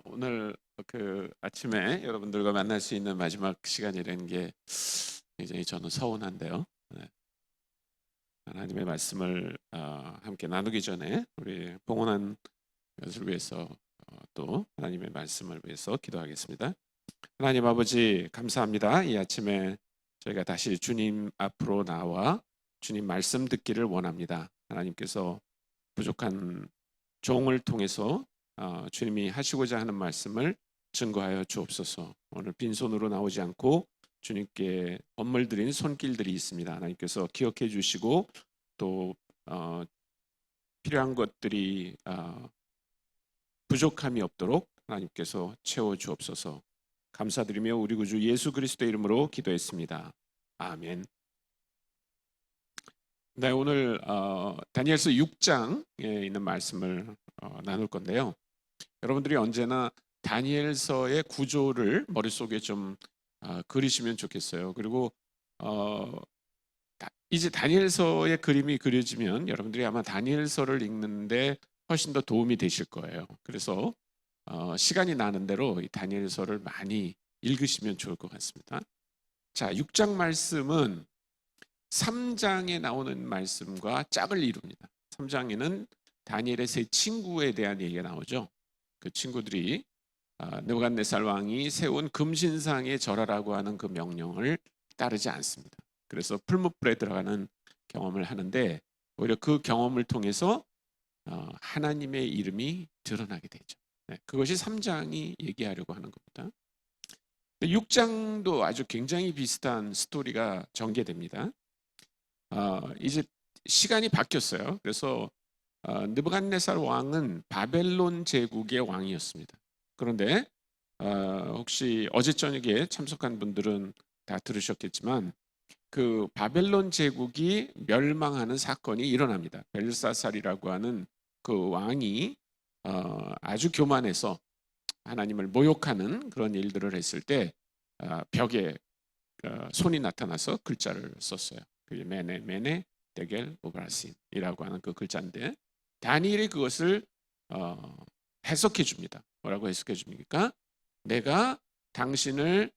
오늘 아침에 여러분들과 만날 수 있는 마지막 시간이라는 게 굉장히 저는 서운한데요. 네. 하나님의 말씀을 함께 나누기 전에 우리 봉헌한 것을 위해서 또 하나님의 말씀을 위해서 기도하겠습니다. 하나님 아버지 감사합니다. 이 아침에 저희가 다시 주님 앞으로 나와 주님 말씀 듣기를 원합니다. 하나님께서 부족한 종을 통해서 주님이 하시고자 하는 말씀을 증거하여 주옵소서. 오늘 빈손으로 나오지 않고 주님께 선물 드린 손길들이 있습니다. 하나님께서 기억해 주시고 또 필요한 것들이 부족함이 없도록 하나님께서 채워 주옵소서. 감사드리며 우리 구주 예수 그리스도의 이름으로 기도했습니다. 아멘. 네, 오늘 다니엘서 6장에 있는 말씀을 나눌 건데요. 여러분들이 언제나 다니엘서의 구조를 머릿속에 좀 그리시면 좋겠어요. 그리고 이제 다니엘서의 그림이 그려지면 여러분들이 아마 다니엘서를 읽는데 훨씬 더 도움이 되실 거예요. 그래서 시간이 나는 대로 이 다니엘서를 많이 읽으시면 좋을 것 같습니다. 자, 6장 말씀은 3장에 나오는 말씀과 짝을 이룹니다. 3장에는 다니엘의 세 친구에 대한 얘기가 나오죠. 그 친구들이 느부갓네살 왕이 세운 금신상에 절하라고 하는 그 명령을 따르지 않습니다. 그래서 풀무불에 들어가는 경험을 하는데 오히려 그 경험을 통해서 하나님의 이름이 드러나게 되죠. 네, 그것이 3장이 얘기하려고 하는 겁니다. 6장도 아주 굉장히 비슷한 스토리가 전개됩니다. 이제 시간이 바뀌었어요. 그래서 느부갓네살 왕은 바벨론 제국의 왕이었습니다. 그런데 혹시 어제 저녁에 참석한 분들은 다 들으셨겠지만 그 바벨론 제국이 멸망하는 사건이 일어납니다. 벨사살이라고 하는 그 왕이 아주 교만해서 하나님을 모욕하는 그런 일들을 했을 때 벽에 손이 나타나서 글자를 썼어요. 그게 메네 메네 데겔 우브라신이라고 하는 그 글자인데 다니엘이 그것을 해석해 줍니다. 뭐라고 해석해 줍니까? 내가 당신을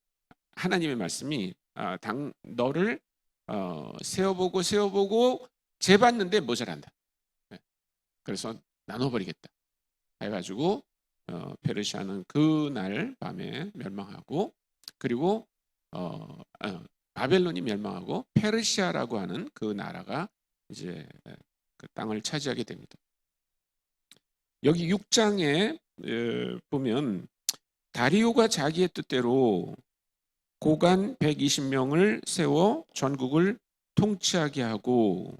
하나님의 말씀이 너를 세워보고 재봤는데 모자란다. 그래서 나눠버리겠다. 해가지고 페르시아는 그날 밤에 멸망하고 그리고 바벨론이 멸망하고 페르시아라고 하는 그 나라가 이제 그 땅을 차지하게 됩니다. 여기 6장에 보면 다리오가 자기의 뜻대로 고관 120명을 세워 전국을 통치하게 하고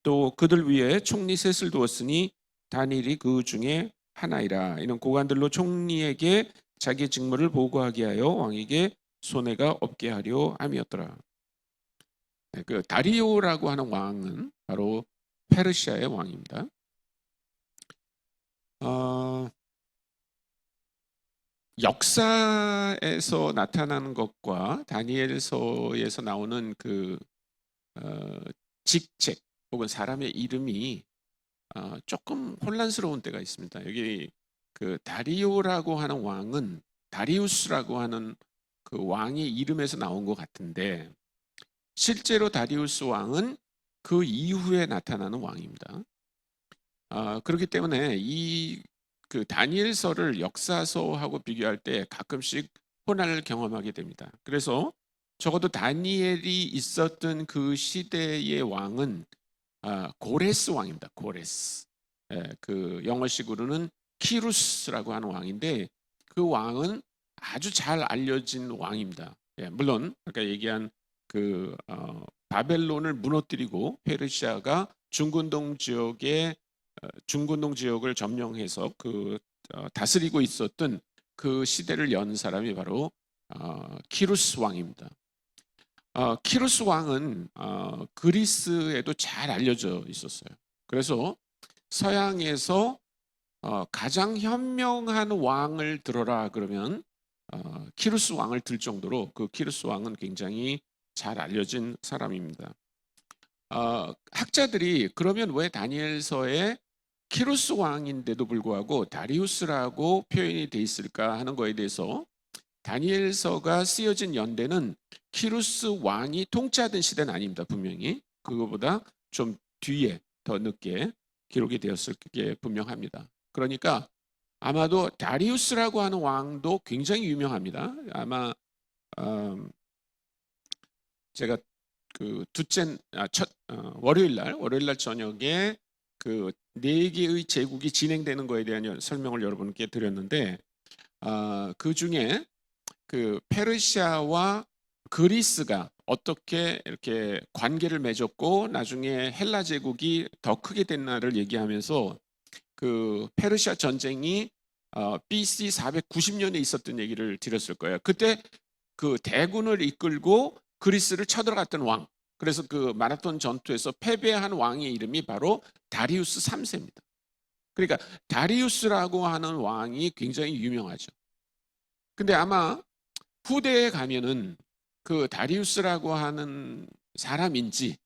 또 그들 위에 총리 셋을 두었으니 다니엘이 그 중에 하나이라. 이는 고관들로 총리에게 자기의 직무를 보고하게 하여 왕에게 손해가 없게 하려 함이었더라. 그 다리오라고 하는 왕은 바로 페르시아의 왕입니다. 역사에서 나타나는 것과 다니엘서에서 나오는 그 직책 혹은 사람의 이름이 조금 혼란스러운 때가 있습니다. 여기 그 다리오라고 하는 왕은 다리우스라고 하는 그 왕의 이름에서 나온 것 같은데 실제로 다리우스 왕은 그 이후에 나타나는 왕입니다. 그렇기 때문에 이 그 다니엘서를 역사서하고 비교할 때 가끔씩 혼란을 경험하게 됩니다. 그래서 적어도 다니엘이 있었던 그 시대의 왕은 고레스 왕입니다. 고레스. 그 영어식으로는 키루스라고 하는 왕인데 그 왕은 아주 잘 알려진 왕입니다. 물론 아까 얘기한 그 바벨론을 무너뜨리고 페르시아가 중근동 지역을 점령해서 그 다스리고 있었던 그 시대를 연 사람이 바로 키루스 왕입니다. 키루스 왕은 그리스에도 잘 알려져 있었어요. 그래서 서양에서 가장 현명한 왕을 들어라 그러면 키루스 왕을 들 정도로 그 키루스 왕은 굉장히 잘 알려진 사람입니다. 학자들이 그러면 왜 다니엘서에 키루스 왕인데도 불구하고 다리우스라고 표현이 돼 있을까 하는 거에 대해서 다니엘서가 쓰여진 연대는 키루스 왕이 통치하던 시대는 아닙니다. 분명히 그거보다 좀 뒤에 더 늦게 기록이 되었을 게 분명합니다. 그러니까 아마도 다리우스라고 하는 왕도 굉장히 유명합니다. 아마 제가 그 월요일 날 저녁에 그 네 개의 제국이 진행되는 거에 대한 설명을 여러분께 드렸는데, 그 중에 그 페르시아와 그리스가 어떻게 이렇게 관계를 맺었고 나중에 헬라 제국이 더 크게 된 날을 얘기하면서 그 페르시아 전쟁이 BC 490년에 있었던 얘기를 드렸을 거예요. 그때 그 대군을 이끌고 그리스를 쳐들어갔던 왕, 그래서 그 마라톤 전투에서 패배한 왕의 이름이 바로 다리우스 3세입니다. 그러니까 다리우스라고 하는 왕이 굉장히 유명하죠. 근데 아마 후대에 가면은 그 다리우스라고 하는 사람인지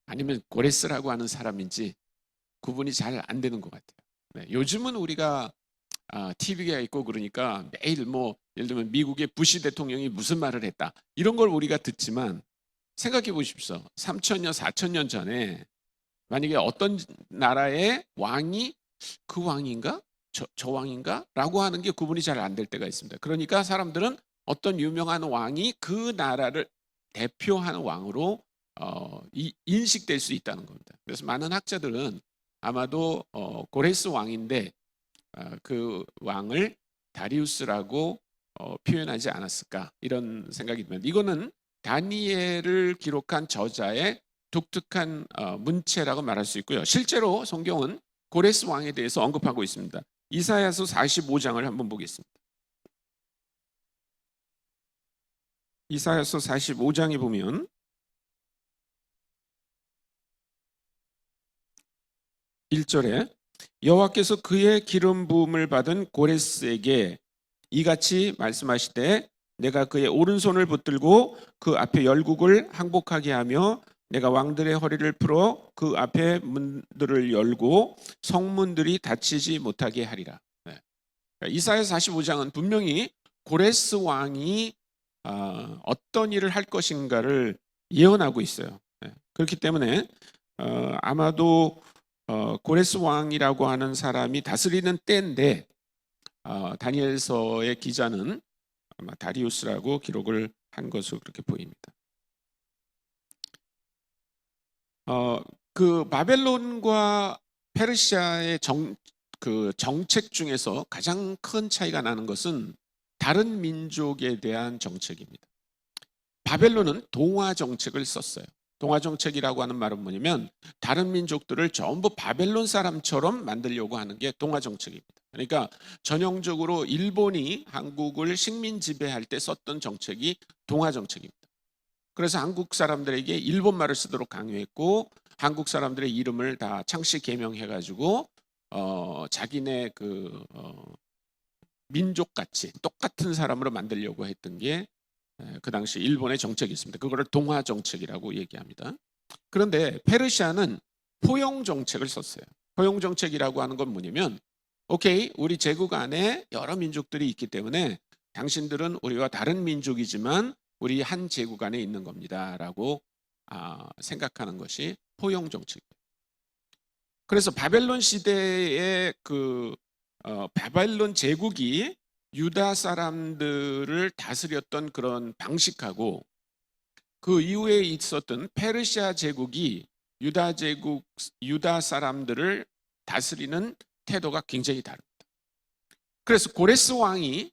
아니면 고레스라고 하는 사람인지 구분이 잘 안 되는 것 같아요. 네, 요즘은 우리가 TV가 있고 그러니까 매일 뭐 예를 들면 미국의 부시 대통령이 무슨 말을 했다 이런 걸 우리가 듣지만, 생각해 보십시오. 3,000년, 4,000년 전에 만약에 어떤 나라의 왕이 그 왕인가? 저 왕인가? 라고 하는 게 구분이 잘 안 될 때가 있습니다. 그러니까 사람들은 어떤 유명한 왕이 그 나라를 대표하는 왕으로 인식될 수 있다는 겁니다. 그래서 많은 학자들은 아마도 고레스 왕인데 그 왕을 다리우스라고 표현하지 않았을까 이런 생각이 듭니다. 이거는 다니엘을 기록한 저자의 독특한 문체라고 말할 수 있고요. 실제로 성경은 고레스 왕에 대해서 언급하고 있습니다. 이사야서 45장을 한번 보겠습니다. 이사야서 45장에 보면 (1절에) 여호와께서 그의 기름 부음을 받은 고레스에게 이같이 말씀하시되 내가 그의 오른손을 붙들고 그 앞에 열국을 항복하게 하며 내가 왕들의 허리를 풀어 그 앞에 문들을 열고 성문들이 닫히지 못하게 하리라. 이사야 45장은 분명히 고레스 왕이 어떤 일을 할 것인가를 예언하고 있어요. 그렇기 때문에 아마도 고레스 왕이라고 하는 사람이 다스리는 때인데 다니엘서의 기자는 아마 다리우스라고 기록을 한 것으로 그렇게 보입니다. 그 바벨론과 페르시아의 정책 중에서 가장 큰 차이가 나는 것은 다른 민족에 대한 정책입니다. 바벨론은 동화 정책을 썼어요. 동화 정책이라고 하는 말은 뭐냐면 다른 민족들을 전부 바벨론 사람처럼 만들려고 하는 게 동화 정책입니다. 그러니까 전형적으로 일본이 한국을 식민 지배할 때 썼던 정책이 동화 정책입니다. 그래서 한국 사람들에게 일본말을 쓰도록 강요했고 한국 사람들의 이름을 다 창씨 개명해가지고 자기네 민족같이 똑같은 사람으로 만들려고 했던 게 그 당시 일본의 정책이었습니다. 그거를 동화 정책이라고 얘기합니다. 그런데 페르시아는 포용 정책을 썼어요. 포용 정책이라고 하는 건 뭐냐면 오케이, 우리 제국 안에 여러 민족들이 있기 때문에 당신들은 우리와 다른 민족이지만 우리 한 제국 안에 있는 겁니다 라고 생각하는 것이 포용 정책이에요. 그래서 바벨론 시대의 바벨론 제국이 유다 사람들을 다스렸던 그런 방식하고 그 이후에 있었던 페르시아 제국이 유다 사람들을 다스리는 태도가 굉장히 다릅니다. 그래서 고레스 왕이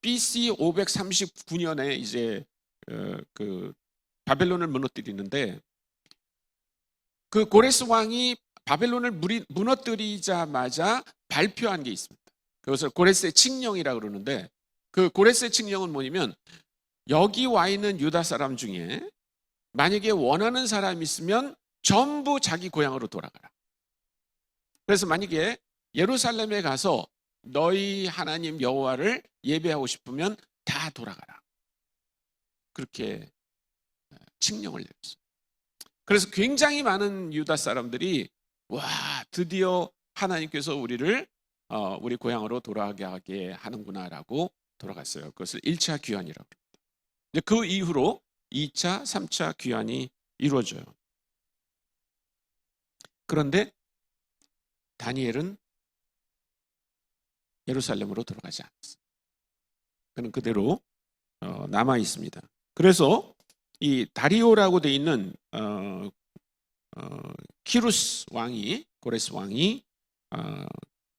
BC 539년에 이제 그 바벨론을 무너뜨리는데 그 고레스 왕이 바벨론을 무너뜨리자마자 발표한 게 있습니다. 그것을 고레스의 칙령이라고 그러는데 그 고레스의 칙령은 뭐냐면 여기 와 있는 유다 사람 중에 만약에 원하는 사람이 있으면 전부 자기 고향으로 돌아가라. 그래서 만약에 예루살렘에 가서 너희 하나님 여호와를 예배하고 싶으면 다 돌아가라. 그렇게 칙령을 내렸어요. 그래서 굉장히 많은 유다 사람들이 와, 드디어 하나님께서 우리를 우리 고향으로 돌아가게 하는구나라고 돌아갔어요. 그것을 1차 귀환이라고 합니다. 이제 그 이후로 2차, 3차 귀환이 이루어져요. 그런데 다니엘은 예루살렘으로 돌아가지 않았어요. 그는 그대로 남아 있습니다. 그래서 이 다리오라고 돼 있는 키루스 왕이, 고레스 왕이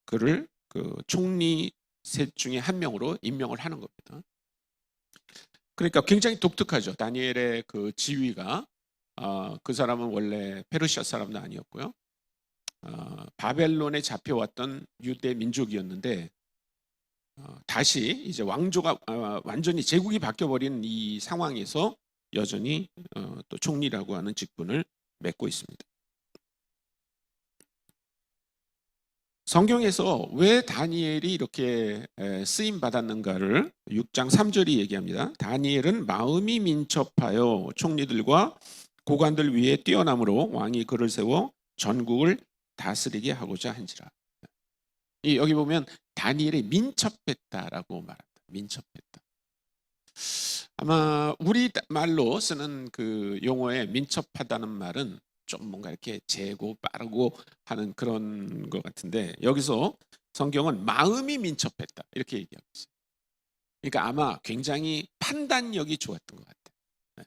그를 그 총리 셋 중에 한 명으로 임명을 하는 겁니다. 그러니까 굉장히 독특하죠. 다니엘의 그 지위가 그 사람은 원래 페르시아 사람도 아니었고요. 바벨론에 잡혀왔던 유대 민족이었는데 다시 이제 왕조가 완전히 제국이 바뀌어버린 이 상황에서 여전히 또 총리라고 하는 직분을 맡고 있습니다. 성경에서 왜 다니엘이 이렇게 쓰임 받았는가를 6장 3절이 얘기합니다. 다니엘은 마음이 민첩하여 총리들과 고관들 위에 뛰어남으로 왕이 그를 세워 전국을 다스리게 하고자 한지라. 여기 보면 다니엘이 민첩했다라고 말합니다. 민첩했다. 아마 우리 말로 쓰는 그 용어에 민첩하다는 말은 좀 뭔가 이렇게 재고 빠르고 하는 그런 것 같은데, 여기서 성경은 마음이 민첩했다 이렇게 얘기하고 있어요. 그러니까 아마 굉장히 판단력이 좋았던 것 같아요. 네.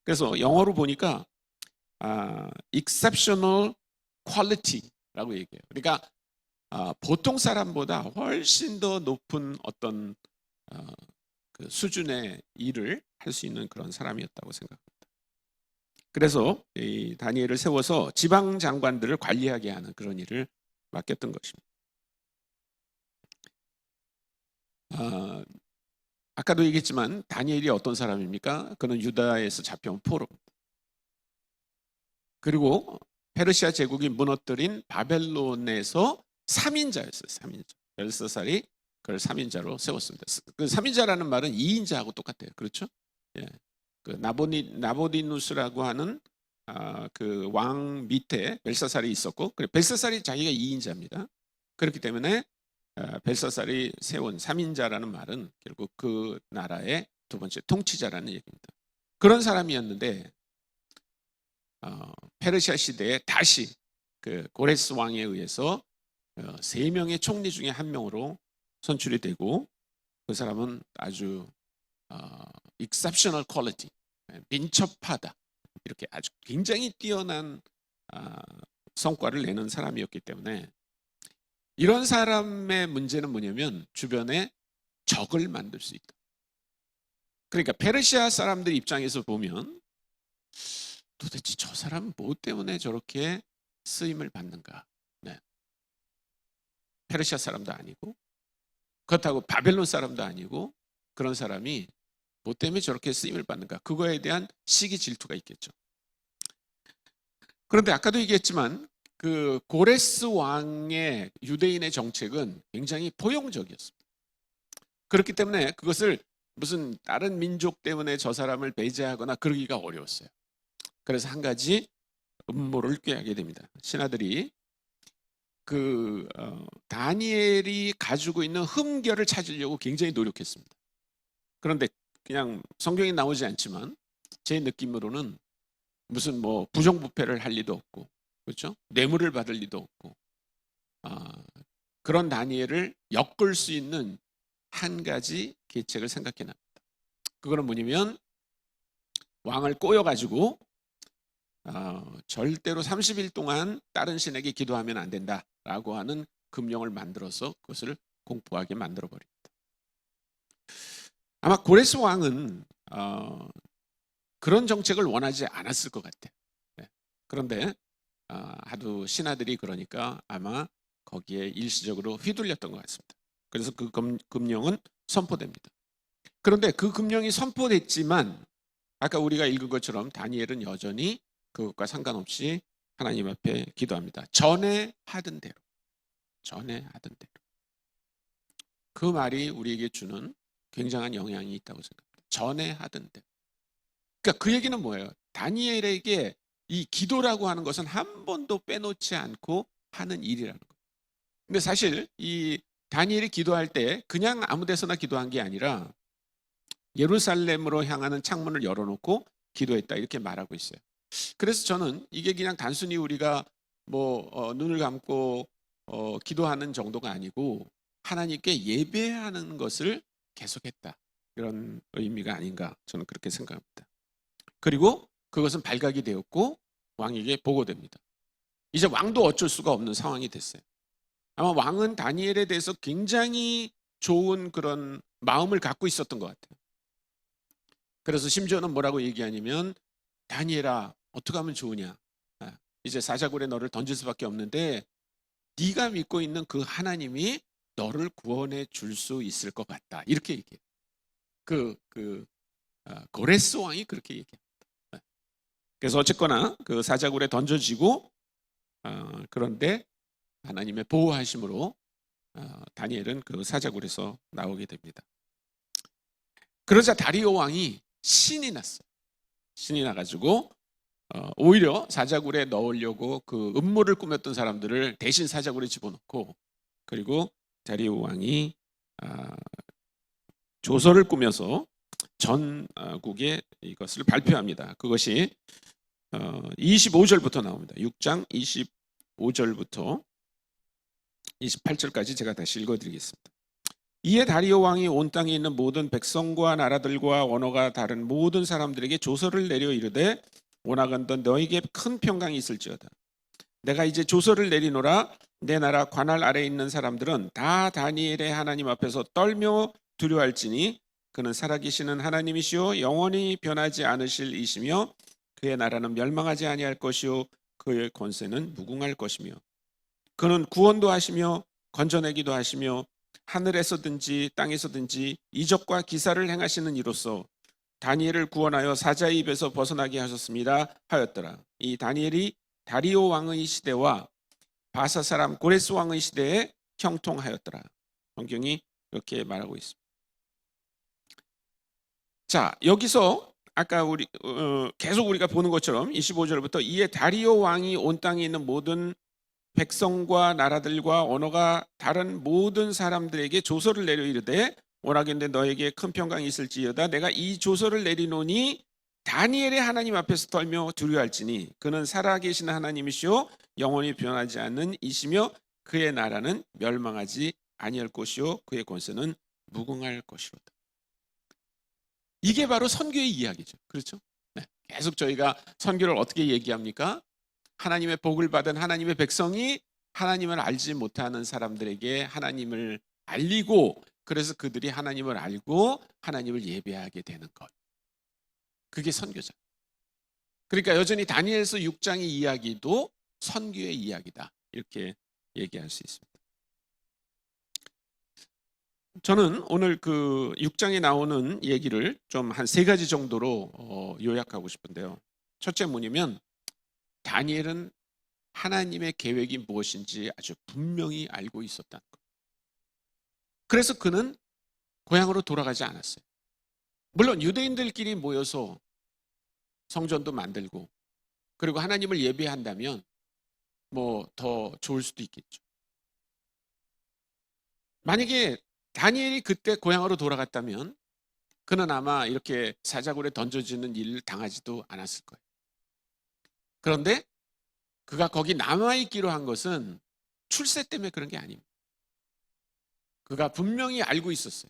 그래서 영어로 보니까 exceptional quality라고 얘기해요. 그러니까 보통 사람보다 훨씬 더 높은 어떤 그 수준의 일을 할 수 있는 그런 사람이었다고 생각합니다. 그래서 이 다니엘을 세워서 지방 장관들을 관리하게 하는 그런 일을 맡겼던 것입니다. 아까도 얘기했지만 다니엘이 어떤 사람입니까? 그는 유다에서 잡혀온 포로입니다. 그리고 페르시아 제국이 무너뜨린 바벨론에서 3인자였어요. 3인자. 벨사살이 그걸 3인자로 세웠습니다. 그 3인자라는 말은 2인자하고 똑같아요. 그렇죠? 예. 그 나보디누스라고 하는 그 왕 밑에 벨사살이 있었고, 그래 벨사살이 자기가 2인자입니다. 그렇기 때문에 벨사살이 세운 3인자라는 말은 결국 그 나라의 두 번째 통치자라는 얘기입니다. 그런 사람이었는데 페르시아 시대에 다시 그 고레스 왕에 의해서 3명의 총리 중에 한 명으로 선출이 되고, 그 사람은 아주 exceptional quality, 민첩하다, 이렇게 아주 굉장히 뛰어난 성과를 내는 사람이었기 때문에, 이런 사람의 문제는 뭐냐면 주변에 적을 만들 수 있다. 그러니까 페르시아 사람들 입장에서 보면 도대체 저 사람은 뭐 때문에 저렇게 쓰임을 받는가. 네. 페르시아 사람도 아니고, 그렇다고 바벨론 사람도 아니고, 그런 사람이 뭐 때문에 저렇게 쓰임을 받는가, 그거에 대한 시기 질투가 있겠죠. 그런데 아까도 얘기했지만 그 고레스 왕의 유대인의 정책은 굉장히 포용적이었습니다. 그렇기 때문에 그것을 무슨 다른 민족 때문에 저 사람을 배제하거나 그러기가 어려웠어요. 그래서 한 가지 음모를 꾀하게 됩니다. 신하들이 그 다니엘이 가지고 있는 흠결을 찾으려고 굉장히 노력했습니다. 그런데 그냥 성경에 나오지 않지만 제 느낌으로는 무슨 뭐 부정부패를 할 리도 없고, 그렇죠? 뇌물을 받을 리도 없고, 그런 다니엘을 엮을 수 있는 한 가지 계책을 생각해 납니다. 그거는 뭐냐면 왕을 꼬여가지고 절대로 30일 동안 다른 신에게 기도하면 안 된다라고 하는 금령을 만들어서 그것을 공포하게 만들어버립니다. 아마 고레스 왕은 그런 정책을 원하지 않았을 것 같아요. 네. 그런데 하도 신하들이 그러니까 아마 거기에 일시적으로 휘둘렸던 것 같습니다. 그래서 그 금령은 선포됩니다. 그런데 그 금령이 선포됐지만 아까 우리가 읽은 것처럼 다니엘은 여전히 그것과 상관없이 하나님 앞에 기도합니다. 전에 하던 대로. 전에 하던 대로. 그 말이 우리에게 주는 굉장한 영향이 있다고 생각합니다. 전에 하던 대로. 그러니까 그 얘기는 뭐예요? 다니엘에게 이 기도라고 하는 것은 한 번도 빼놓지 않고 하는 일이라는 거예요. 근데 사실 이 다니엘이 기도할 때 그냥 아무 데서나 기도한 게 아니라 예루살렘으로 향하는 창문을 열어놓고 기도했다 이렇게 말하고 있어요. 그래서 저는 이게 그냥 단순히 우리가 눈을 감고 기도하는 정도가 아니고 하나님께 예배하는 것을 계속했다 이런 의미가 아닌가 저는 그렇게 생각합니다. 그리고 그것은 발각이 되었고 왕에게 보고됩니다. 이제 왕도 어쩔 수가 없는 상황이 됐어요. 아마 왕은 다니엘에 대해서 굉장히 좋은 그런 마음을 갖고 있었던 것 같아요. 그래서 심지어는 뭐라고 얘기하냐면 다니엘아 어떻게 하면 좋으냐, 이제 사자굴에 너를 던질 수밖에 없는데 네가 믿고 있는 그 하나님이 너를 구원해 줄 수 있을 것 같다 이렇게 얘기해요. 고레스 왕이 그렇게 얘기합니다. 그래서 어쨌거나 그 사자굴에 던져지고 그런데 하나님의 보호하심으로 다니엘은 그 사자굴에서 나오게 됩니다. 그러자 다리오 왕이 신이 났어요. 신이 나가지고 오히려 사자굴에 넣으려고 그 음모를 꾸몄던 사람들을 대신 사자굴에 집어넣고, 그리고 다리오 왕이 조서를 꾸며서 전국에 이것을 발표합니다. 그것이 25절부터 나옵니다. 6장 25절부터 28절까지 제가 다시 읽어드리겠습니다. 이에 다리오 왕이 온 땅에 있는 모든 백성과 나라들과 언어가 다른 모든 사람들에게 조서를 내려 이르되 오나간던 너에게 큰 평강이 있을지어다. 내가 이제 조서를 내리노라. 내 나라 관할 아래에 있는 사람들은 다 다니엘의 하나님 앞에서 떨며 두려워할지니 그는 살아계시는 하나님이시요 영원히 변하지 않으실 이시며 그의 나라는 멸망하지 아니할 것이요 그의 권세는 무궁할 것이며 그는 구원도 하시며 건져내기도 하시며 하늘에서든지 땅에서든지 이적과 기사를 행하시는 이로써 다니엘을 구원하여 사자의 입에서 벗어나게 하셨습니다 하였더라. 이 다니엘이 다리오 왕의 시대와 바사 사람 고레스 왕의 시대에 형통하였더라. 성경이 이렇게 말하고 있습니다. 자, 여기서 아까 계속 우리가 보는 것처럼 25절부터 이에 다리오 왕이 온 땅에 있는 모든 백성과 나라들과 언어가 다른 모든 사람들에게 조서를 내려 이르되 오라겠는데 너에게 큰 평강이 있을지어다. 내가 이 조서를 내리노니 다니엘의 하나님 앞에서 떨며 두려워할지니 그는 살아계시는 하나님이시요 영원히 변하지 않는 이시며 그의 나라는 멸망하지 아니할 것이요 그의 권세는 무궁할 것이로다. 이게 바로 선교의 이야기죠. 그렇죠? 네. 계속 저희가 선교를 어떻게 얘기합니까? 하나님의 복을 받은 하나님의 백성이 하나님을 알지 못하는 사람들에게 하나님을 알리고, 그래서 그들이 하나님을 알고 하나님을 예배하게 되는 것. 그게 선교죠. 그러니까 여전히 다니엘서 6장의 이야기도 선교의 이야기다 이렇게 얘기할 수 있습니다. 저는 오늘 그 6장에 나오는 얘기를 좀 한 3가지 정도로 요약하고 싶은데요. 첫째 뭐냐면 다니엘은 하나님의 계획이 무엇인지 아주 분명히 알고 있었다는 것. 그래서 그는 고향으로 돌아가지 않았어요. 물론 유대인들끼리 모여서 성전도 만들고 그리고 하나님을 예배한다면 더 좋을 수도 있겠죠. 만약에 다니엘이 그때 고향으로 돌아갔다면 그는 아마 이렇게 사자굴에 던져지는 일을 당하지도 않았을 거예요. 그런데 그가 거기 남아있기로 한 것은 출세 때문에 그런 게 아닙니다. 그가 분명히 알고 있었어요.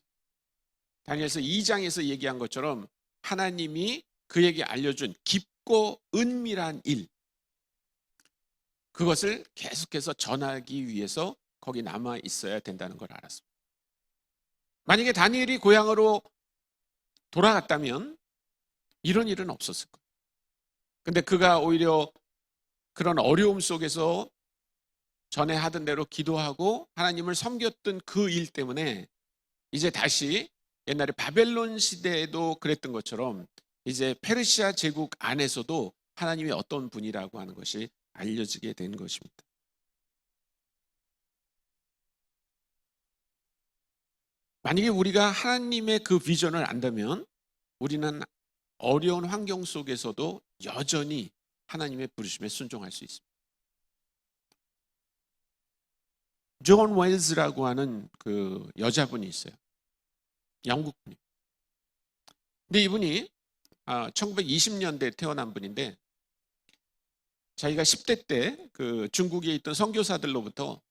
다니엘서 2장에서 얘기한 것처럼 하나님이 그에게 알려준 깊고 은밀한 일, 그것을 계속해서 전하기 위해서 거기 남아 있어야 된다는 걸 알았습니다. 만약에 다니엘이 고향으로 돌아갔다면 이런 일은 없었을 거예요. 근데 그가 오히려 그런 어려움 속에서 전에 하던 대로 기도하고 하나님을 섬겼던 그 일 때문에 이제 다시 옛날에 바벨론 시대에도 그랬던 것처럼 이제 페르시아 제국 안에서도 하나님이 어떤 분이라고 하는 것이 알려지게 된 것입니다. 만약에 우리가 하나님의 그 비전을 안다면 우리는 어려운 환경 속에서도 여전히 하나님의 부르심에 순종할 수 있습니다. 존 웰즈라고 하는 그 여자분이 있어요. 영국 분이. 근데 이분이 1920년대에 태어난 분인데 자기가 10대 때 그 중국에 있던 선교사들로부터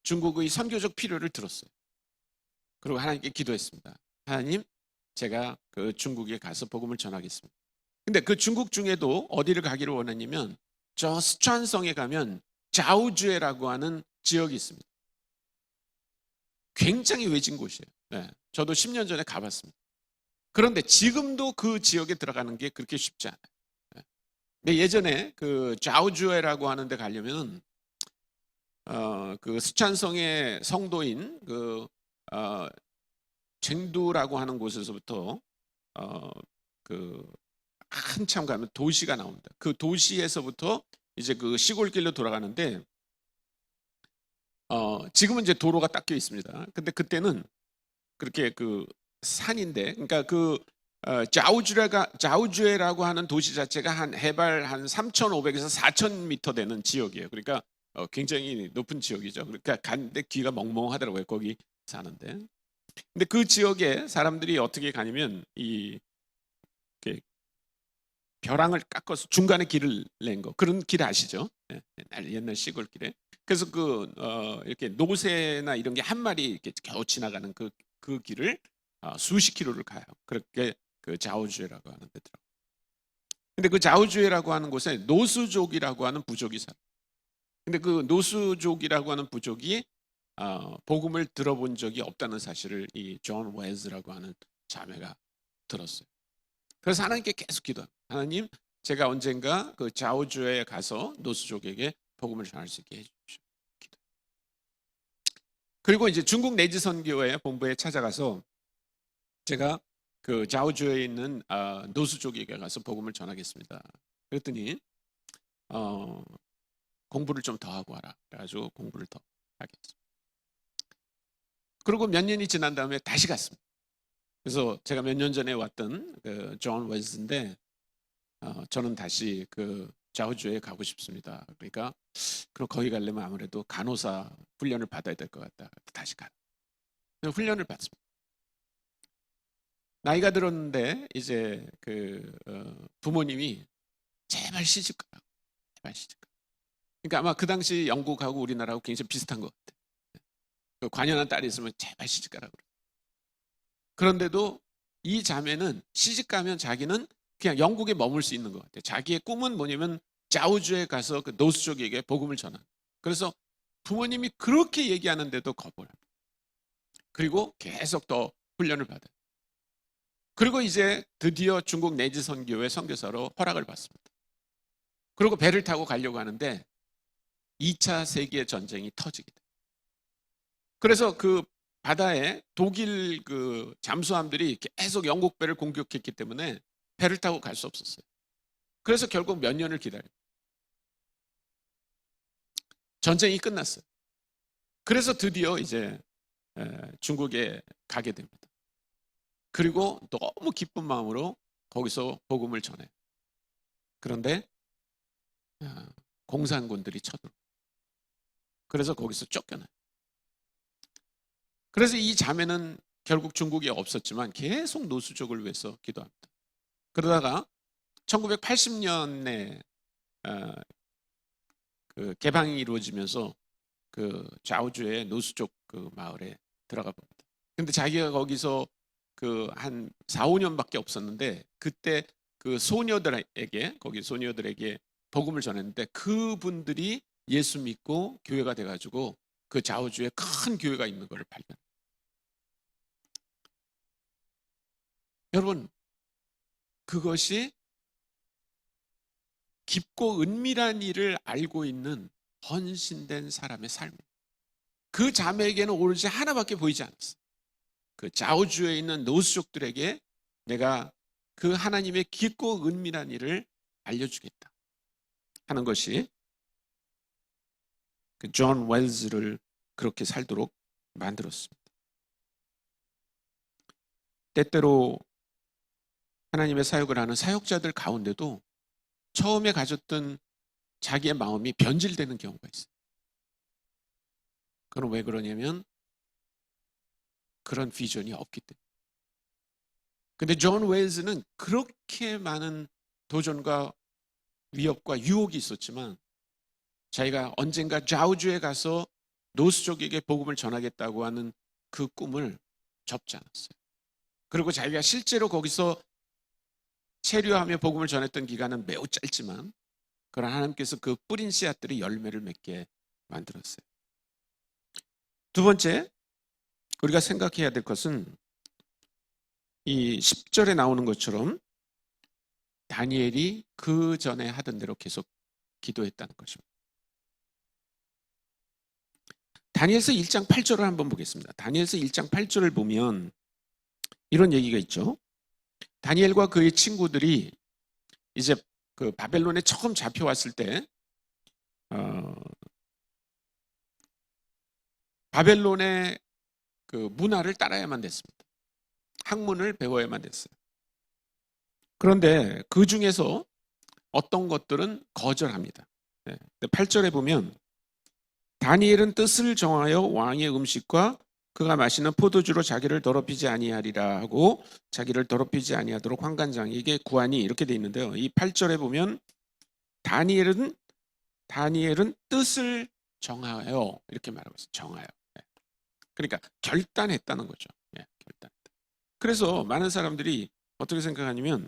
중국의 선교적 필요를 들었어요. 그리고 하나님께 기도했습니다. 하나님, 제가 그 중국에 가서 복음을 전하겠습니다. 근데 그 중국 중에도 어디를 가기를 원했냐면 저 스촨성에 가면 자우주에라고 하는 지역이 있습니다. 굉장히 외진 곳이에요. 네, 저도 10년 전에 가봤습니다. 그런데 지금도 그 지역에 들어가는 게 그렇게 쉽지 않아요. 네. 근데 예전에 그 자우주에라고 하는 데 가려면 그 스촨성의 성도인 그 쟁두라고 하는 곳에서부터 그 한참 가면 도시가 나옵니다. 그 도시에서부터 이제 그 시골길로 돌아가는데 지금은 이제 도로가 닦여 있습니다. 근데 그때는 그렇게 그 산인데, 그러니까 그 자우주에라고 하는 도시 자체가 한 해발 한 3,500에서 4,000m 되는 지역이에요. 그러니까 굉장히 높은 지역이죠. 그러니까 갔는데 귀가 멍멍하더라고요. 거기 사는데. 근데 그 지역에 사람들이 어떻게 가냐면 이 벼랑을 깎아서 중간에 길을 낸 거, 그런 길 아시죠? 옛날 시골길에. 그래서 이렇게 노새나 이런 게 한 마리 이렇게 겨우 지나가는 그 길을 수십 킬로를 가요. 그렇게 그 자오주에라고 하는 데더라고요. 근데 그 자오주에라고 하는 곳에 노수족이라고 하는 부족이 살아요. 근데 그 노수족이라고 하는 부족이 복음을 들어본 적이 없다는 사실을 이 존 웨즈라고 하는 자매가 들었어요. 그래서 하나님께 계속 기도합니다. 하나님, 제가 언젠가 그 자오주에 가서 노수족에게 복음을 전할 수 있게 해주십시오. 기도. 그리고 이제 중국 내지 선교회 본부에 찾아가서 제가 그 자오주에 있는 노수족에게 가서 복음을 전하겠습니다. 그랬더니 공부를 좀 더 하고 와라. 그래가지고 공부를 더 하겠습니다. 그리고 몇 년이 지난 다음에 다시 갔습니다. 그래서 제가 몇 년 전에 왔던 그 존 웨즈인데 저는 다시 그 자우주에 가고 싶습니다. 그러니까 그럼 거기 가려면 아무래도 간호사 훈련을 받아야 될 것 같다. 다시 가. 훈련을 받습니다. 나이가 들었는데 이제 그 부모님이 제발 시집 가라고. 제발 시집 가. 그러니까 아마 그 당시 영국하고 우리나라하고 굉장히 비슷한 것 같아요. 그 관연한 딸이 있으면 제발 시집 가라고. 그런데도 이 자매는 시집 가면 자기는 그냥 영국에 머물 수 있는 것 같아요. 자기의 꿈은 뭐냐면 자우주에 가서 그 노수족에게 복음을 전하는. 그래서 부모님이 그렇게 얘기하는데도 거부를 합니다. 그리고 계속 더 훈련을 받아요. 그리고 이제 드디어 중국 내지 선교회 선교사로 허락을 받습니다. 그리고 배를 타고 가려고 하는데 2차 세계 전쟁이 터지게 돼요. 그래서 그 바다에 독일 그 잠수함들이 계속 영국 배를 공격했기 때문에 배를 타고 갈 수 없었어요. 그래서 결국 몇 년을 기다려요. 전쟁이 끝났어요. 그래서 드디어 이제 중국에 가게 됩니다. 그리고 너무 기쁜 마음으로 거기서 복음을 전해요. 그런데 공산군들이 쳐들어요. 그래서 거기서 쫓겨나요. 그래서 이 자매는 결국 중국에 없었지만 계속 노수족을 위해서 기도합니다. 그러다가 1980년에 그 개방이 이루어지면서 그 좌우주의 노수족 그 마을에 들어가 봅니다. 근데 자기가 거기서 그 한 4, 5년밖에 없었는데 그때 그 소녀들에게 거기 소녀들에게 복음을 전했는데 그분들이 예수 믿고 교회가 돼가지고 그 좌우주에 큰 교회가 있는 것을 발견합니다. 여러분, 그것이 깊고 은밀한 일을 알고 있는 헌신된 사람의 삶입니다. 그 자매에게는 오로지 하나밖에 보이지 않았어요. 그 좌우주에 있는 노수족들에게 내가 그 하나님의 깊고 은밀한 일을 알려주겠다 하는 것이 그 존 웰즈를 그렇게 살도록 만들었습니다. 때때로 하나님의 사역을 하는 사역자들 가운데도 처음에 가졌던 자기의 마음이 변질되는 경우가 있어요. 그럼 왜 그러냐면 그런 비전이 없기 때문에. 근데 존 웨일즈는 그렇게 많은 도전과 위협과 유혹이 있었지만 자기가 언젠가 좌우주에 가서 노수족에게 복음을 전하겠다고 하는 그 꿈을 접지 않았어요. 그리고 자기가 실제로 거기서 체류하며 복음을 전했던 기간은 매우 짧지만 그러나 하나님께서 그 뿌린 씨앗들이 열매를 맺게 만들었어요. 두 번째, 우리가 생각해야 될 것은 이 10절에 나오는 것처럼 다니엘이 그 전에 하던 대로 계속 기도했다는 것입니다. 다니엘서 1장 8절을 한번 보겠습니다. 다니엘서 1장 8절을 보면 이런 얘기가 있죠. 다니엘과 그의 친구들이 이제 그 바벨론에 처음 잡혀왔을 때 바벨론의 그 문화를 따라야만 됐습니다. 학문을 배워야만 됐어요. 그런데 그 중에서 어떤 것들은 거절합니다. 8절에 보면 다니엘은 뜻을 정하여 왕의 음식과 그가 마시는 포도주로 자기를 더럽히지 아니하리라 하고 자기를 더럽히지 아니하도록 환관장에게 구하니 이렇게 돼 있는데요. 이 8절에 보면 다니엘은 뜻을 정하여 이렇게 말하고 있어요. 정하여. 그러니까 결단했다는 거죠. 결단했다. 그래서 많은 사람들이 어떻게 생각하냐면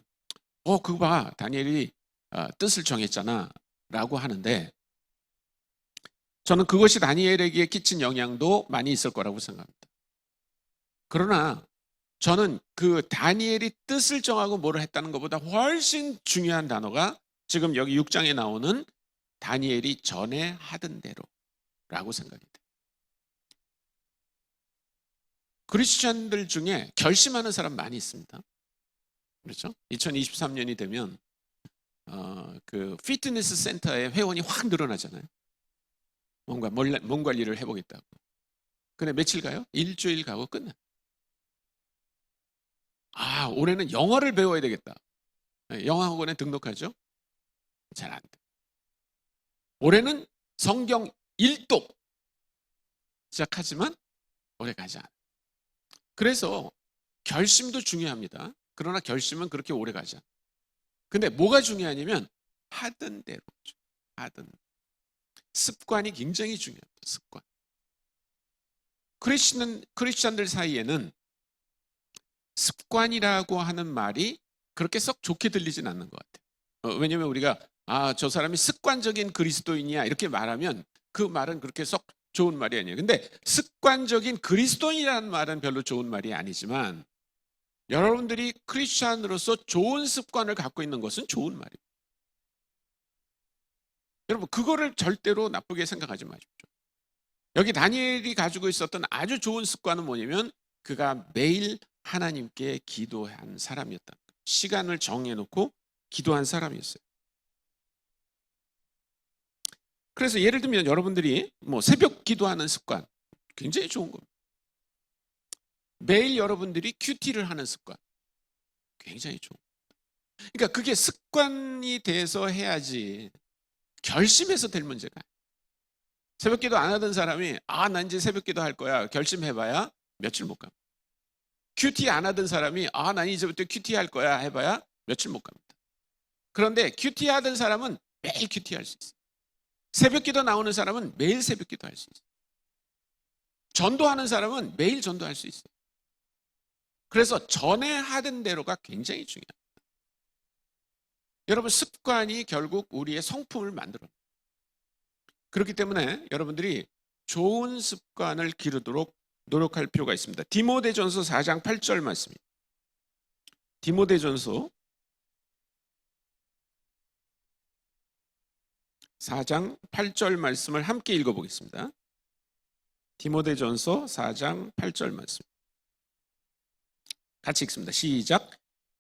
그거 봐, 다니엘이 뜻을 정했잖아 라고 하는데 저는 그것이 다니엘에게 끼친 영향도 많이 있을 거라고 생각합니다. 그러나 저는 그 다니엘이 뜻을 정하고 뭐를 했다는 것보다 훨씬 중요한 단어가 지금 여기 6장에 나오는 다니엘이 전에 하던 대로라고 생각이 돼요. 크리스천들 중에 결심하는 사람 많이 있습니다. 그렇죠? 2023년이 되면 그 피트니스 센터에 회원이 확 늘어나잖아요. 뭔가 몸 관리를 해보겠다고. 근데 며칠 가요? 일주일 가고 끝나. 올해는 영어를 배워야 되겠다. 영어학원에 등록하죠? 잘 안 돼. 올해는 성경 1독 시작하지만 오래 가지 않아. 그래서 결심도 중요합니다. 그러나 결심은 그렇게 오래 가지 않아. 근데 뭐가 중요하냐면 하던 대로죠. 하던 대로. 습관이 굉장히 중요합니다. 습관. 크리스천들 사이에는 습관이라고 하는 말이 그렇게 썩 좋게 들리진 않는 것 같아요. 왜냐하면 우리가 저 사람이 습관적인 그리스도인이야 이렇게 말하면 그 말은 그렇게 썩 좋은 말이 아니에요. 근데 습관적인 그리스도인이라는 말은 별로 좋은 말이 아니지만 여러분들이 크리스천으로서 좋은 습관을 갖고 있는 것은 좋은 말이에요. 여러분 그거를 절대로 나쁘게 생각하지 마십시오. 여기 다니엘이 가지고 있었던 아주 좋은 습관은 뭐냐면 그가 매일 하나님께 기도한 사람이었다. 시간을 정해놓고 기도한 사람이었어요. 그래서 예를 들면 여러분들이 뭐 새벽 기도하는 습관 굉장히 좋은 겁니다. 매일 여러분들이 큐티를 하는 습관 굉장히 좋은 겁니다. 그러니까 그게 습관이 돼서 해야지 결심해서 될 문제가 아니에요. 새벽 기도 안 하던 사람이 난 이제 새벽 기도 할 거야 결심해봐야 며칠 못 갑니다. 큐티 안 하던 사람이 난 이제부터 큐티 할 거야 해봐야 며칠 못 갑니다. 그런데 큐티 하던 사람은 매일 큐티 할 수 있어요. 새벽 기도 나오는 사람은 매일 새벽 기도 할 수 있어요. 전도하는 사람은 매일 전도할 수 있어요. 그래서 전에 하던 대로가 굉장히 중요합니다. 여러분 습관이 결국 우리의 성품을 만들어요. 그렇기 때문에 여러분들이 좋은 습관을 기르도록 노력할 필요가 있습니다. 디모데전서 4장 8절 말씀입니다. 디모데전서 4장 8절 말씀을 함께 읽어보겠습니다. 디모데전서 4장 8절 말씀 같이 읽습니다. 시작.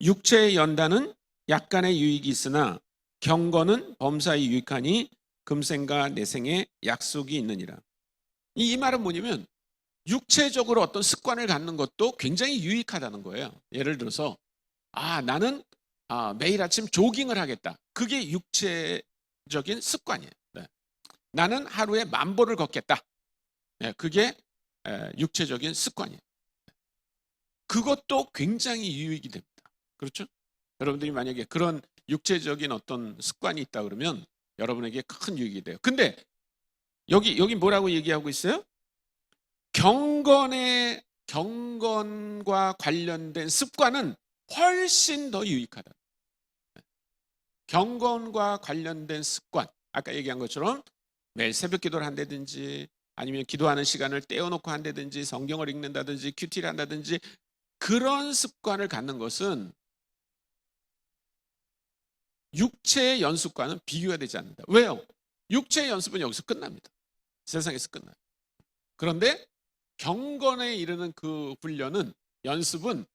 육체의 연단은 약간의 유익이 있으나 경건은 범사에 유익하니 금생과 내생에 약속이 있느니라. 이 말은 뭐냐면 육체적으로 어떤 습관을 갖는 것도 굉장히 유익하다는 거예요. 예를 들어서 나는 매일 아침 조깅을 하겠다. 그게 육체적인 습관이에요. 네. 나는 하루에 10,000보를 걷겠다. 네, 그게 육체적인 습관이에요. 그것도 굉장히 유익이 됩니다. 그렇죠? 여러분들이 만약에 그런 육체적인 어떤 습관이 있다 그러면 여러분에게 큰 유익이 돼요. 근데 여기 뭐라고 얘기하고 있어요? 경건과 관련된 습관은 훨씬 더 유익하다. 경건과 관련된 습관, 아까 얘기한 것처럼 매일 새벽 기도를 한다든지 아니면 기도하는 시간을 떼어놓고 한다든지 성경을 읽는다든지 큐티를 한다든지 그런 습관을 갖는 것은 육체의 연습과는 비교가 되지 않는다. 왜요? 육체의 연습은 여기서 끝납니다. 세상에서 끝나요. 그런데 경건에 이르는 그 훈련은, 연습은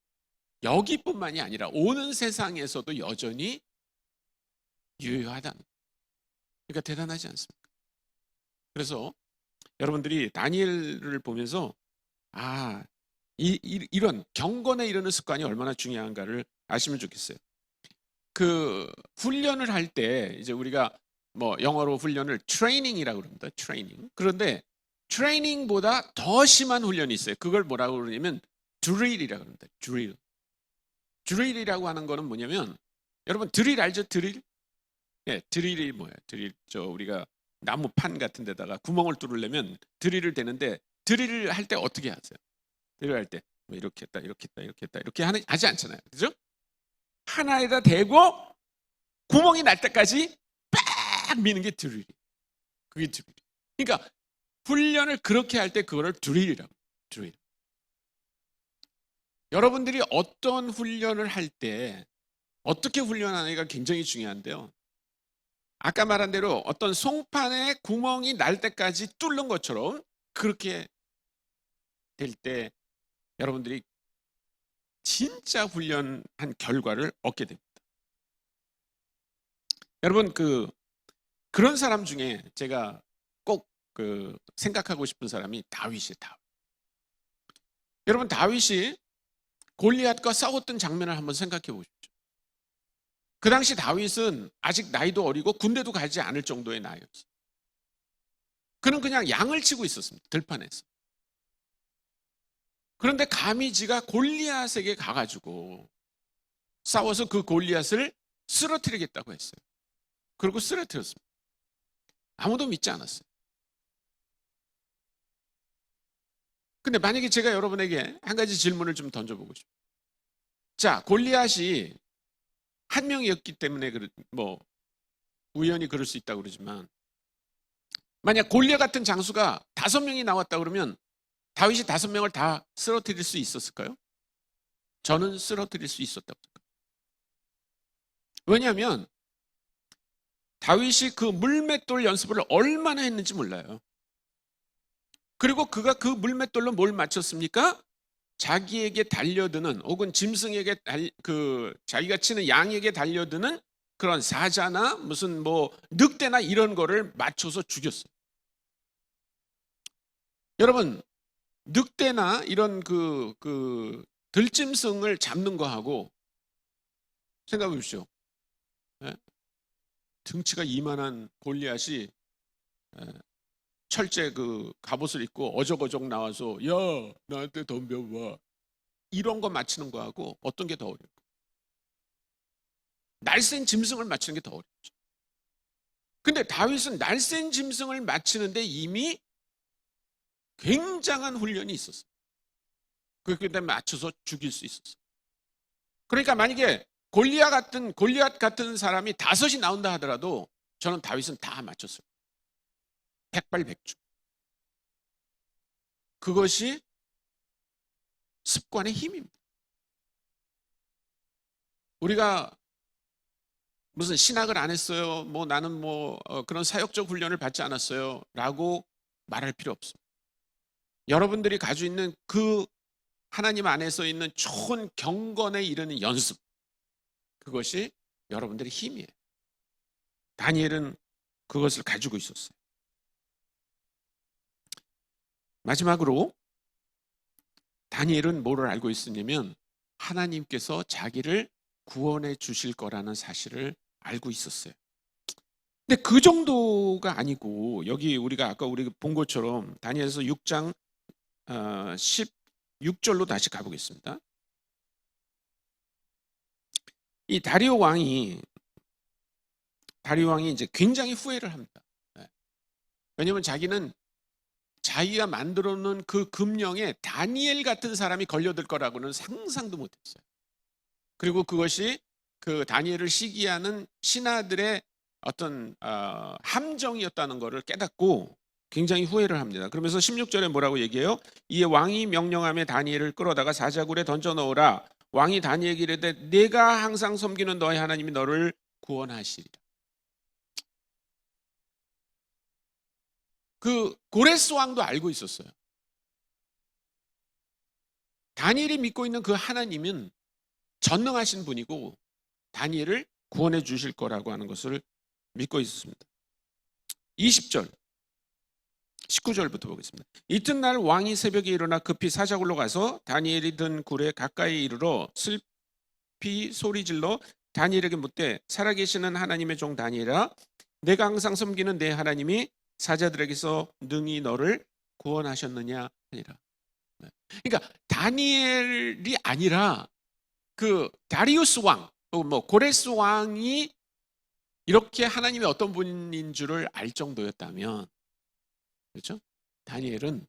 여기뿐만이 아니라 오는 세상에서도 여전히 유효하다는, 그러니까 대단하지 않습니까? 그래서 여러분들이 다니엘을 보면서 이런 경건에 이르는 습관이 얼마나 중요한가를 아시면 좋겠어요. 그 훈련을 할 때 이제 우리가 뭐 영어로 훈련을 트레이닝이라고 그럽니다. 트레이닝. 그런데 트레이닝보다 더 심한 훈련이 있어요. 그걸 뭐라고 그러냐면 드릴이라고 합니다. 드릴. 드릴이라고 하는 거는 뭐냐면, 여러분 드릴 알죠? 드릴? 네, 드릴이 뭐예요? 드릴, 우리가 나무 판 같은 데다가 구멍을 뚫으려면 드릴을 대는데, 드릴을 할 때 어떻게 하세요? 드릴 할 때 뭐 이렇게 했다, 이렇게 했다, 이렇게 했다, 이렇게 하지 않잖아요. 그죠? 하나에다 대고 구멍이 날 때까지 빡 미는 게 드릴. 그게 드릴. 그러니까 훈련을 그렇게 할 때 그거를 드릴이라고. 드릴. 여러분들이 어떤 훈련을 할 때 어떻게 훈련하느냐가 굉장히 중요한데요. 아까 말한 대로 어떤 송판에 구멍이 날 때까지 뚫는 것처럼 그렇게 될 때 여러분들이 진짜 훈련한 결과를 얻게 됩니다. 여러분 그런 사람 중에 제가 꼭 생각하고 싶은 사람이 다윗이에요. 여러분 다윗이 골리앗과 싸웠던 장면을 한번 생각해 보십시오. 그 당시 다윗은 아직 나이도 어리고 군대도 가지 않을 정도의 나이였어요. 그는 그냥 양을 치고 있었습니다. 들판에서. 그런데 감히 지가 골리앗에게 가가지고 싸워서 그 골리앗을 쓰러뜨리겠다고 했어요. 그리고 쓰러뜨렸습니다. 아무도 믿지 않았어요. 근데 만약에 제가 여러분에게 한 가지 질문을 좀 던져보고 싶어요. 자, 골리앗이 한 명이었기 때문에 뭐 우연히 그럴 수 있다고 그러지만, 만약 골리앗 같은 장수가 5명이 나왔다 그러면 다윗이 5명을 다 쓰러뜨릴 수 있었을까요? 저는 쓰러뜨릴 수 있었다고 생각합니다. 왜냐하면 다윗이 그 물맷돌 연습을 얼마나 했는지 몰라요. 그리고 그가 그 물맷돌로 뭘 맞췄습니까? 자기에게 달려드는, 혹은 짐승에게 자기가 치는 양에게 달려드는 그런 사자나 무슨 뭐 늑대나 이런 거를 맞춰서 죽였어요. 여러분, 늑대나 이런 들짐승을 잡는 거하고 생각해 보십시오. 예? 등치가 이만한 골리앗이 철제 갑옷을 입고 어적어적 나와서 야 나한테 덤벼봐, 이런 거 맞추는 거하고 어떤 게 더 어려워요? 날쌘 짐승을 맞추는 게 더 어렵죠. 근데 다윗은 날쌘 짐승을 맞추는데 이미 굉장한 훈련이 있었어요. 그렇게 맞춰서 죽일 수 있었어요. 그러니까 만약에 골리앗 같은 사람이 5이 나온다 하더라도 저는 다윗은 다 맞췄어요. 백발백중. 그것이 습관의 힘입니다. 우리가 무슨 신학을 안 했어요, 뭐 나는 그런 사역적 훈련을 받지 않았어요 라고 말할 필요 없습니다. 여러분들이 가지고 있는 그 하나님 안에서 있는 좋은 경건에 이르는 연습, 그것이 여러분들의 힘이에요. 다니엘은 그것을 가지고 있었어요. 마지막으로 다니엘은 뭐를 알고 있었냐면, 하나님께서 자기를 구원해 주실 거라는 사실을 알고 있었어요. 근데 그 정도가 아니고 여기 우리가 아까 우리 본 것처럼 다니엘서 6장 16절로 다시 가보겠습니다. 이 다리오 왕이 이제 굉장히 후회를 합니다. 왜냐하면 자기는 자기가 만들어 놓은 그 금령에 다니엘 같은 사람이 걸려들 거라고는 상상도 못했어요. 그리고 그것이 그 다니엘을 시기하는 신하들의 어떤 함정이었다는 것을 깨닫고 굉장히 후회를 합니다. 그러면서 16절에 뭐라고 얘기해요? 이에 왕이 명령하며 다니엘을 끌어다가 사자굴에 던져 넣으라. 왕이 다니엘에게 이르되 내가 항상 섬기는 너의 하나님이 너를 구원하시리라. 그 고레스 왕도 알고 있었어요. 다니엘이 믿고 있는 그 하나님은 전능하신 분이고 다니엘을 구원해 주실 거라고 하는 것을 믿고 있었습니다. 20절 19절부터 보겠습니다. 이튿날 왕이 새벽에 일어나 급히 사자굴로 가서 다니엘이 든 굴에 가까이 이르러 슬피 소리질러 다니엘에게 묻되 살아계시는 하나님의 종 다니엘아 내가 항상 섬기는 내 하나님이 사자들에게서 능히 너를 구원하셨느냐 하니라. 그러니까 다니엘이 아니라 그 다리우스 왕, 뭐 고레스 왕이 이렇게 하나님의 어떤 분인 줄을 알 정도였다면, 그렇죠? 다니엘은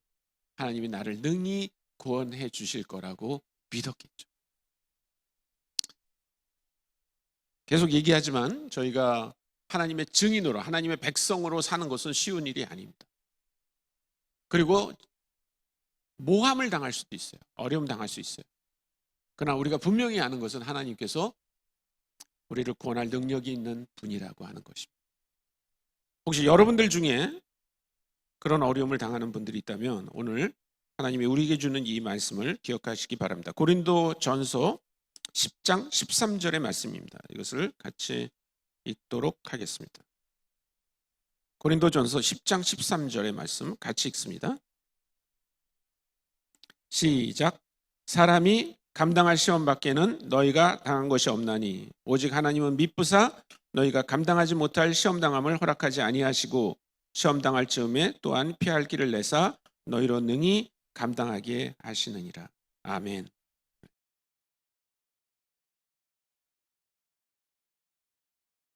하나님이 나를 능히 구원해 주실 거라고 믿었겠죠. 계속 얘기하지만 저희가 하나님의 증인으로, 하나님의 백성으로 사는 것은 쉬운 일이 아닙니다. 그리고 모함을 당할 수도 있어요. 어려움 당할 수 있어요. 그러나 우리가 분명히 아는 것은 하나님께서 우리를 구원할 능력이 있는 분이라고 하는 것입니다. 혹시 여러분들 중에 그런 어려움을 당하는 분들이 있다면 오늘 하나님이 우리에게 주는 이 말씀을 기억하시기 바랍니다. 고린도전서 10장 13절의 말씀입니다. 이것을 같이 읽도록 하겠습니다. 고린도전서 10장 13절의 말씀 같이 읽습니다. 시작. 사람이 감당할 시험 밖에는 너희가 당한 것이 없나니 오직 하나님은 미쁘사 너희가 감당하지 못할 시험 당함을 허락하지 아니하시고 시험 당할 즈음에 또한 피할 길을 내사 너희로 능히 감당하게 하시느니라. 아멘.